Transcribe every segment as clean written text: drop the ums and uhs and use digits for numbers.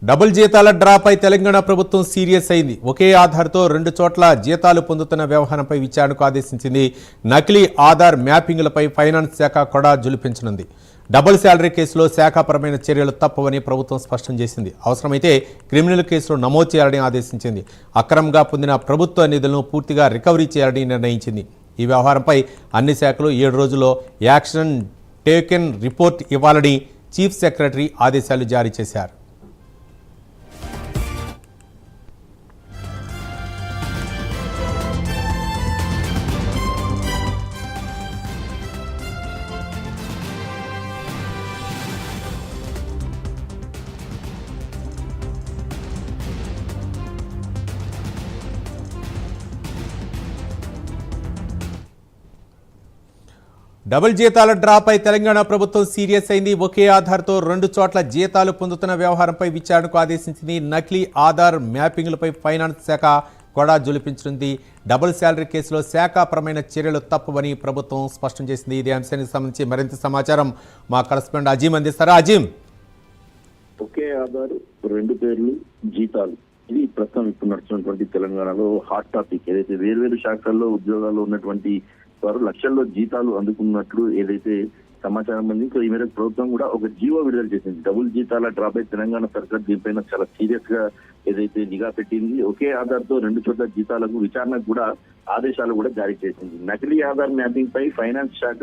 Double జీతాల డ్రాపై తెలంగాణ ప్రభుత్వం serious అయింది. ఒకే ఆధార్తో 2 చోట్ల జీతాలు పొందుతున్న వ్యవహారంపై విచారణకు ఆదేశించింది. నకిలీ ఆధార్ మ్యాపింగ్లపై ఫైనాన్స్ శాఖ కొడా జులిపించనుంది. డబుల్ శాలరీ కేసులో శాఖాపరమైన చర్యలు తప్పవని ప్రభుత్వం స్పష్టం చేసింది. అవసరమైతే క్రిమినల్ కేసులు నమోదు చేయాలని ఆదేశించింది. అక్రమంగా పొందిన ప్రభుత్వ నిధులను పూర్తిగా రికవరీ చేయాలని నిర్ణయించింది. ఈ వ్యవహారంపై అన్ని శాఖలు 7 రోజుల్లో యాక్షన్ టేకెన్ రిపోర్ట్ ఇవ్వాలని చీఫ్ సెక్రటరీ ఆదేశాలు జారీ చేశారు. డబుల్ జీతాల డ్రాపై తెలంగాణ ప్రభుత్వం సీరియస్ అయింది. ఒకే ఆధార్తో 2 చోట్ల జీతాలు పొందుతున్న వ్యవహారంపై విచారణకు ఆదేశించింది. నకిలీ ఆధార్ మ్యాపింగ్లపై ఫైనాన్స్ శాఖ కొడా జులిపించనుంది. డబుల్ శాలరీ కేసులో శాఖాపరమైన చర్యలు తప్పవని ప్రభుత్వం స్పష్టం చేసింది. ఇదే అంశానికి సంబంధించి మరింత సమాచారం మా కరెస్పాండెంట్ అజీం అందిస్తారా? అజీం, ఒకే ఆధార్ 2 పేర్లు జీతాలు, ఇది ప్రస్తుతం ఇప్పుడు నడుస్తున్నటువంటి తెలంగాణలో హాట్ టాపిక్. ఏదైతే వేర్వేరు శాఖల్లో ఉద్యోగాల్లో ఉన్నటువంటి వారు లక్షల్లో జీతాలు అందుకున్నట్లు ఏదైతే సమాచారం ఉంది. సో ఈ మేరకు ప్రభుత్వం కూడా ఒక జీవో విడుదల చేసింది. డబుల్ జీతాల డ్రాప్ అయి తెలంగాణ సర్కార్ దీనిపైన చాలా సీరియస్ గా ఏదైతే నిఘా పెట్టింది. ఒకే ఆధార్ తో 2 చోట్ల జీతాలకు విచారణకు కూడా ఆదేశాలు కూడా జారీ చేసింది. నకిలీ ఆధార్ మ్యాపింగ్ పై ఫైనాన్స్ శాఖ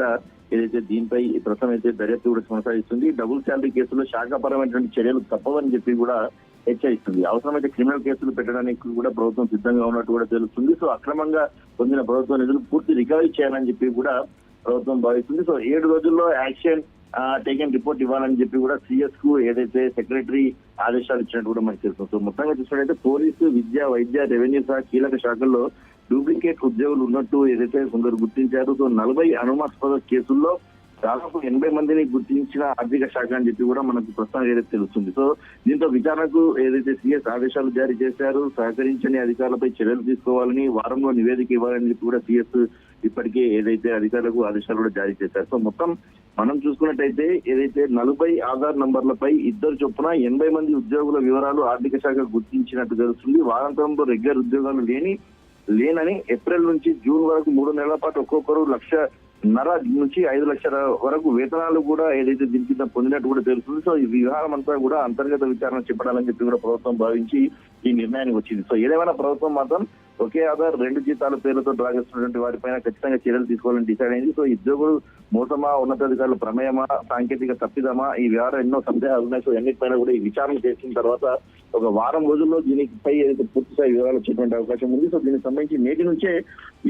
ఏదైతే దీనిపై ప్రస్తుతం అయితే దర్యాప్తు కూడా కొనసాగిస్తుంది. డబుల్ శాలరీ కేసులో శాఖాపరమైనటువంటి చర్యలు తప్పవని చెప్పి కూడా హెచ్చరిస్తుంది. అవసరమైతే క్రిమినల్ కేసులు పెట్టడానికి కూడా ప్రభుత్వం సిద్ధంగా ఉన్నట్టు కూడా తెలుస్తుంది. సో అక్రమంగా పొందిన ప్రభుత్వ నిధులు పూర్తి రికవరీ చేయాలని చెప్పి కూడా ప్రభుత్వం భావిస్తుంది. సో 7 రోజుల్లో యాక్షన్ టేకెన్ రిపోర్ట్ ఇవ్వాలని చెప్పి కూడా సిఎస్ కు ఏదైతే సెక్రటరీ ఆదేశాలు ఇచ్చినట్టు కూడా మనకు తెలుస్తుంది. సో మొత్తంగా చూసినట్టయితే పోలీసు, విద్య, వైద్య, రెవెన్యూ సహా కీలక శాఖల్లో డూప్లికేట్ ఉద్యోగులు ఉన్నట్టు ఏదైతే కొందరు గుర్తించారు. సో 40 అనుమానాస్పద కేసుల్లో దాదాపు 80 మందిని గుర్తించిన ఆర్థిక శాఖ అని చెప్పి కూడా మనకు ప్రస్తుతం ఏదైతే తెలుస్తుంది. సో దీంతో విచారణకు ఏదైతే సిఎస్ ఆదేశాలు జారీ చేశారు. సహకరించని అధికారులపై చర్యలు తీసుకోవాలని, వారంలో నివేదిక ఇవ్వాలని చెప్పి కూడా సిఎస్ ఇప్పటికే ఏదైతే అధికారులకు ఆదేశాలు కూడా జారీ చేశారు. సో మొత్తం మనం చూసుకున్నట్టయితే ఏదైతే 40 ఆధార్ నంబర్లపై 2 చొప్పున 80 మంది ఉద్యోగుల వివరాలు ఆర్థిక శాఖ గుర్తించినట్టు తెలుస్తుంది. వారాంతంలో రెగ్యులర్ ఉద్యోగాలు లేనని ఏప్రిల్ నుంచి జూన్ వరకు 3 నెలల పాటు ఒక్కొక్కరు 1,5 నుంచి 5 లక్షల వరకు వేతనాలు కూడా ఏదైతే దీని కింద పొందినట్టు కూడా తెలుస్తుంది. సో ఈ వ్యవహారం అంతా కూడా అంతర్గత విచారణ చేపట్టాలని చెప్పి కూడా ప్రభుత్వం భావించి ఈ నిర్ణయానికి వచ్చింది. సో ఏదేమైనా ప్రభుత్వం మాత్రం ఒకే ఆధార్ 2 జీతాల పేర్లతో డ్రా చేస్తున్నటువంటి వారిపైన ఖచ్చితంగా చర్యలు తీసుకోవాలని డిసైడ్ అయింది. సో ఉద్యోగులు మోసమా, ఉన్నతాధికారుల ప్రమేయమా, సాంకేతిక తప్పిదమా, ఈ వ్యవహారం ఎన్నో సందేహాలు ఉన్నాయి. సో అన్నిటిపైన కూడా ఈ విచారణ చేసిన తర్వాత ఒక వారం రోజుల్లో దీనిపై ఏదైతే పూర్తిస్థాయి వివరాలు వచ్చేటువంటి అవకాశం ఉంది. సో దీనికి సంబంధించి నేటి నుంచే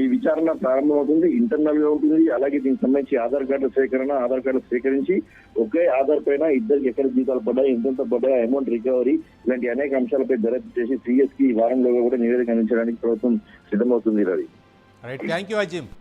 ఈ విచారణ ప్రారంభమవుతుంది. ఇంటర్నల్ గా ఉంటుంది. అలాగే దీనికి సంబంధించి ఆధార్ కార్డు సేకరించి ఒకే ఆధార్ పైన 2 ఎక్కడ జీతాలు పడ్డాయి, ఎంతెంత పడ్డాయి, అమౌంట్ రికవరీ, ఇలాంటి అనేక అంశాలపై దర్యాప్తు చేసి సిఎస్ కి ఈ వారంలో కూడా నివేదిక అందించడానికి ప్రభుత్వం సిద్ధమవుతుంది. Ravi, thank you Azeem.